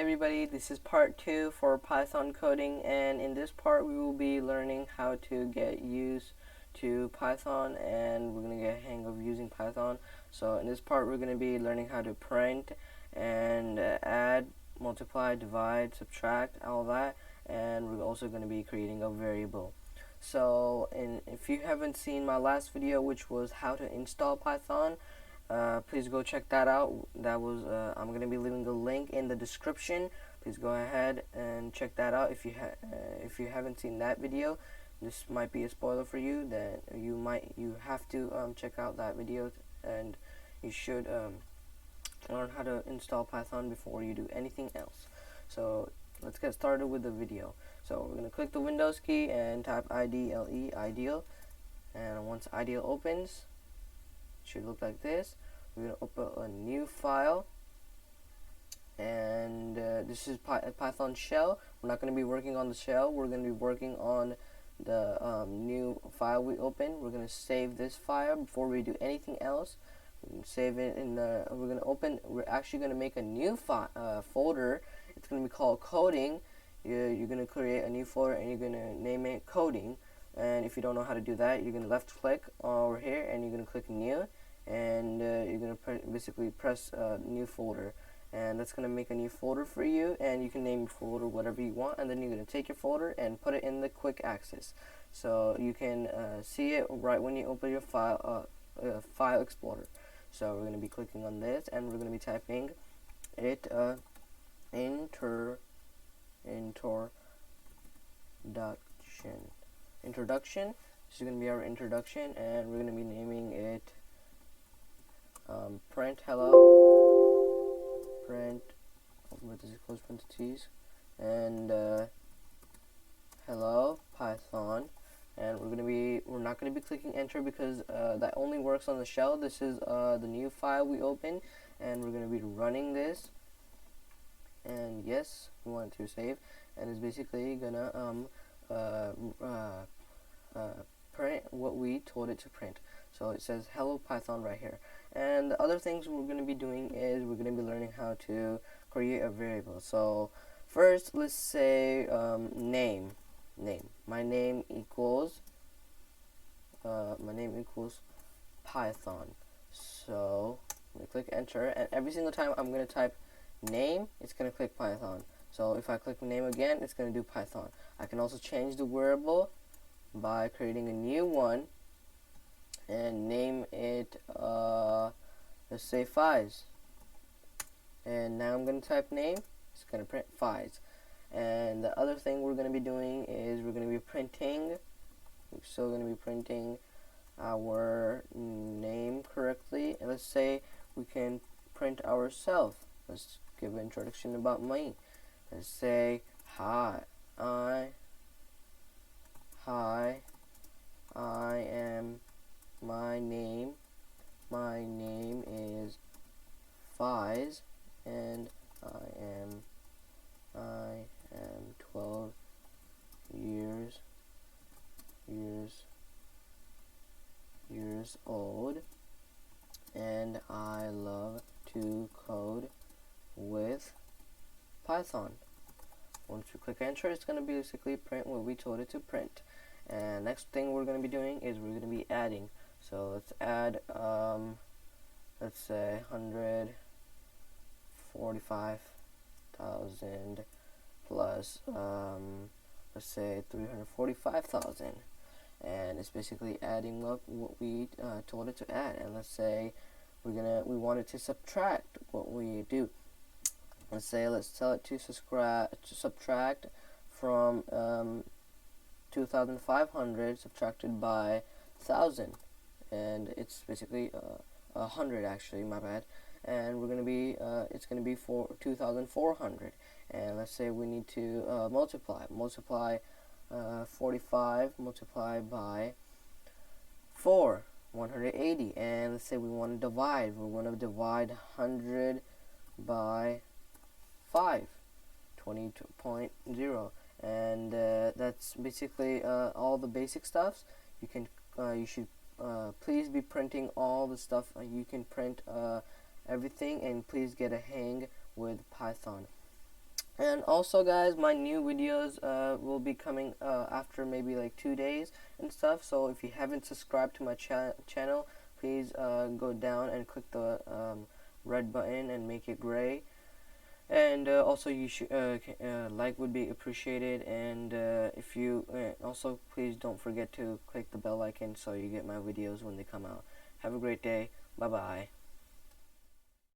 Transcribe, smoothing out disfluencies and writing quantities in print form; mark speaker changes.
Speaker 1: everybody, this is part 2 for Python coding, and in this part we will be learning how to get used to Python, and we're going to get a hang of using Python. So in this part we're going to be learning how to print and add, multiply, divide, subtract, all that, and we're also going to be creating a variable. So if you haven't seen my last video, which was how to install Python, please go check that out. That was I'm gonna be leaving a link in the description. Please go ahead and check that out. If you haven't seen that video, this might be a spoiler for you. Then you have to check out that video, and you should learn how to install Python before you do anything else. So let's get started with the video. So we're gonna click the Windows key and type IDLE, ideal, and once ideal opens, should look like this. We're going to open a new file, and this is Python shell. We're not going to be working on the shell, we're going to be working on the new file we open. We're going to save this file before we do anything else. We can save it in the, we're actually going to make a new folder. It's going to be called coding. You're going to create a new folder and you're going to name it coding. And if you don't know how to do that, you're going to left click over here and you're going to click new, and you're going to basically press new folder, and that's going to make a new folder for you, and you can name your folder whatever you want, and then you're going to take your folder and put it in the quick access, so you can see it right when you open your file explorer. So we're going to be clicking on this, and we're going to be typing it introduction. This is going to be our introduction, and we're going to be naming it print hello, print parentheses, close parentheses, and hello Python. And we're not going to be clicking enter because that only works on the shell. This is the new file we open, and we're going to be running this, and yes, we want to save, and it's basically gonna print what we told it to print. So it says hello Python right here. And the other things we're going to be doing is we're going to be learning how to create a variable. So first, let's say name. My name equals Python. So I'm going to click enter, and every single time I'm going to type name, it's going to click Python. So if I click name again, it's going to do Python. I can also change the variable by creating a new one and name it let's say files, and now I'm going to type name. It's going to print files. And the other thing we're going to be doing is we're still going to be printing our name correctly, and let's say we can print ourselves. Let's give an introduction about me. Let's say hi, I am, my name is Fiz, and I am 12 years old, and I love to code with Python. Once you click enter, it's going to basically print what we told it to print. And next thing we're going to be doing is we're going to be adding. So let's add let's say 145,000 plus let's say 345,000, and it's basically adding up what we told it to add. And let's say we want it to subtract what we do. Let's tell it to subtract from 2,500 subtracted by 1,000, and it's basically 100 actually, my bad. And we're gonna be it's gonna be for 2,400, and let's say we need to multiply 45 multiplied by 4, 180. And let's say we want to divide. We want to divide 100 by 5, 20.0. And that's basically all the basic stuff. You should please be printing all the stuff. You can print everything, and please get a hang with Python. And also, guys, my new videos will be coming after maybe like 2 days and stuff. So if you haven't subscribed to my channel, please go down and click the red button and make it gray. And also, you should like would be appreciated. And if you also, please don't forget to click the bell icon so you get my videos when they come out. Have a great day. Bye bye.